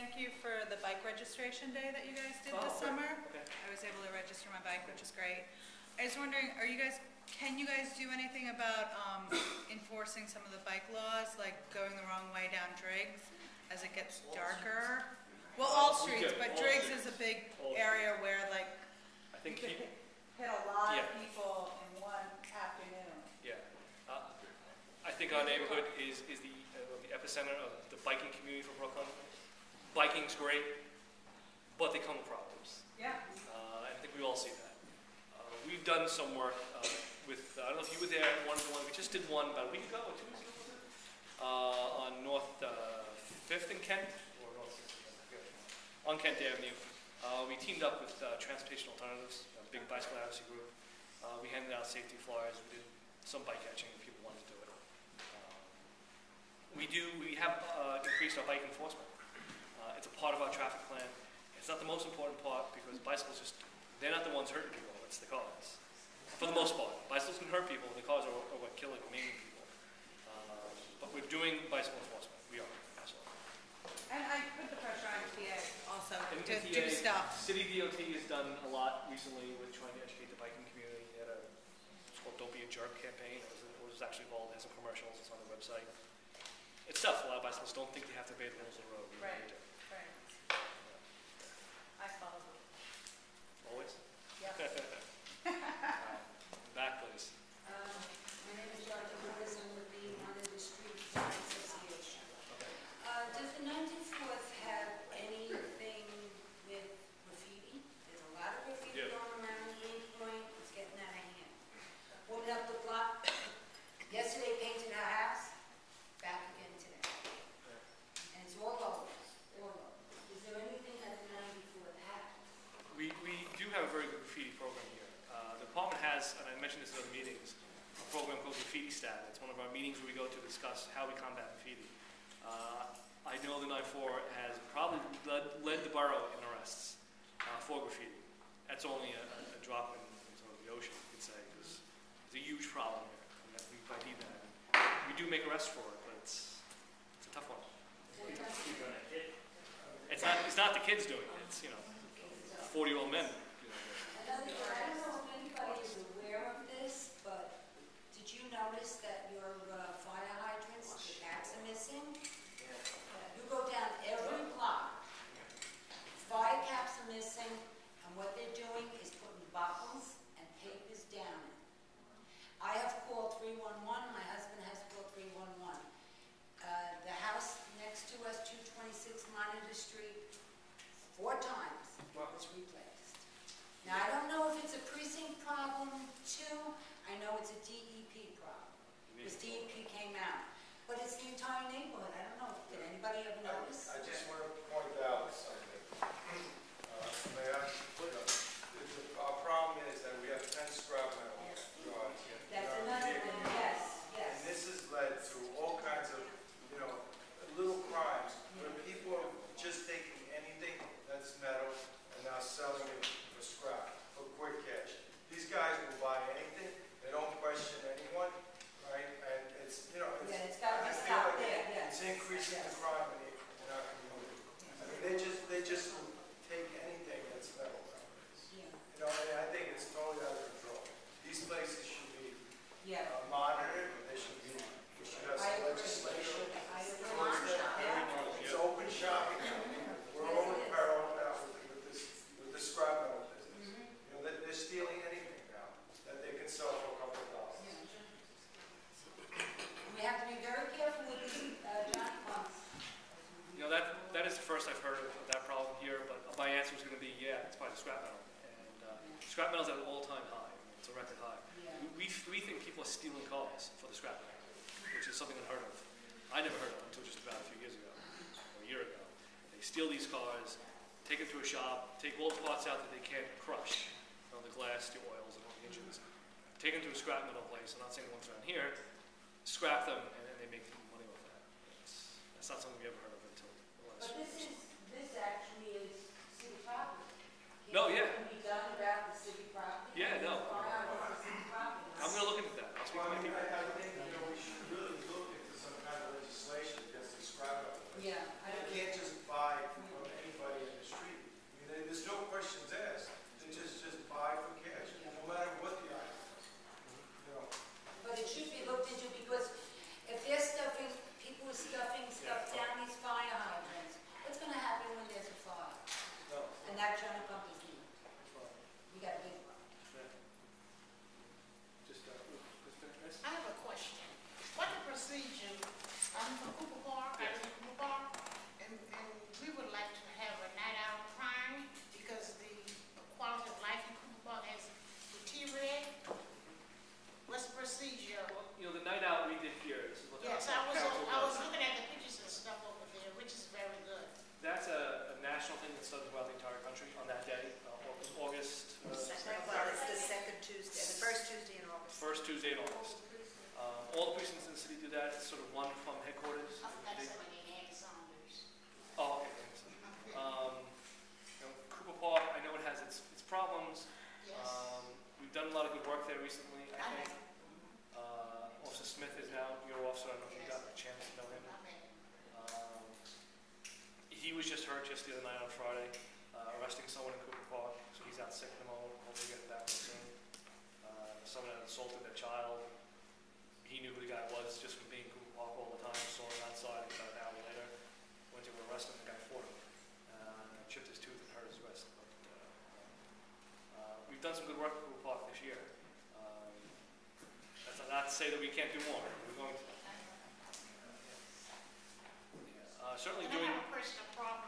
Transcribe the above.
thank you for the bike registration day that you guys did this summer. Okay. I was able to register my bike, which is great. I was wondering, can you guys do anything about enforcing some of the bike laws, like going the wrong way down Driggs as it gets darker? Well, all streets, but Driggs is a big area where, like, I think you could hit a lot of people in one afternoon. Yeah. I think our neighborhood is the epicenter of the biking community for Brooklyn. Biking's great, but they come with problems. Yeah. I think we all see that. We've done some work with, I don't know if you were there at one of the ones, we just did one about a week ago or 2 weeks ago, on North 5th and Kent, or North 6th and Kent, on Kent Avenue. We teamed up with Transportation Alternatives, a big bicycle advocacy group. We handed out safety flyers, we did some bike catching if people wanted to do it. We have increased our bike enforcement. It's a part of our traffic plan. It's not the most important part because bicycles they're not the ones hurting people, it's the cars. For the most part. Bicycles can hurt people, the cars are what kill and maim people. But we're doing bicycle enforcement. We are, absolutely. And I put the pressure on TA also And to do stuff. City DOT has done a lot recently with trying to educate the biking community. They had it's called Don't Be a Jerk campaign. It was actually called, it has some commercials, it's on the website. It's tough. A lot of bicyclists don't think they have to obey the rules of the road. Right, right. I follow them. Always? Yeah. Back, please. My name is Dr. Lewis. I'm with the Monitor Street Design Association. Does the 94th have anything with graffiti? There's a lot of graffiti going around the Main Point. It's getting out of hand. Woman up the block yesterday painted her house. Back again today. And it's all over. Is there anything that the 94th has? We do have a very good graffiti program here. The department has, and I mentioned this in other meetings, a program called Graffiti Stat. It's one of our meetings where we go to discuss how we combat graffiti. I know the 94 has probably led the borough in arrests for graffiti. That's only a drop in sort of the ocean, you could say, because it's a huge problem here. And that we need that. We do make arrests for it, but it's a tough one. It's not the kids doing it. It's 40-year-old men. I don't know if anybody is aware of this, but did you notice that your fire hydrants, the caps are missing? You go down every block, fire caps are missing, and what they're doing is putting buckles and papers down it. I have called 311, my husband has called 311. The house next to us, 226 Monitor Street, 4 times was replaced. Now, I don't know if it's a precinct problem, too. I know it's a DEP problem, because DEP came out. But it's the entire neighborhood. I don't know. Did anybody ever notice? I just want to point out something. May I? Our problem is that we have 10 scrap metal yards. That's another thing. Yes, yes. And this has led to all kinds of, little crimes where people are just taking anything that's metal and now selling it for scrap, for quick cash. These guys will buy anything. They don't question anyone, right? And it's, it's got to be stopped there. Yes. It's increasing the crime in our community. I mean, they just take anything that's metal nowadays. Yeah. And I think it's totally out of control. These places should be monitored. They should have some legislation. It's open shopping now. We're all in peril now with the scrap metal business. They're stealing anything now that they can sell for a couple of dollars. We have to be very careful with these giant pumps. That is the first I've heard of that problem here, but my answer is going to be, it's probably scrap metal. And scrap metal is at an all-time high. It's a record high. Yeah. We think people are stealing cars for the scrap metal, which is something unheard of. I never heard of it until just about a few years ago, or a year ago. They steal these cars, take them to a shop, take all the parts out that they can't crush, the glass, the oils, and all the engines, take them to a scrap metal place, I'm not saying the ones around here, scrap them, and then they make money off that. That's not something we ever heard of until the last But few years. this actually is city property. No, yeah. Can be done about the city property. Yeah, no. City property. I'm going to look into that. I'll speak to my people. I think we should really look into some kind of legislation against the scrap metal. Yeah, You can't just buy First Tuesday in August. All the precincts in the city do that. It's sort of one from headquarters. That's someone named Ann Saunders. Oh, okay. Thanks. Cooper Park, I know it has its problems. Yes. We've done a lot of good work there recently, I I think. Officer Smith is now your officer. I don't know if you got a chance to know him. He was just hurt just the other night on Friday, arresting someone in Cooper Park, so he's out sick at the moment. Hopefully get that one soon. Someone had assaulted their child. He knew who the guy was just from being in Cooper Park all the time. Saw him outside about an hour later. Went to arrest him. The guy fought him. Chipped his tooth and hurt his wrist. But, we've done some good work at Cooper Park this year. That's not to say that we can't do more. We're going to. Certainly And I doing. have a personal problem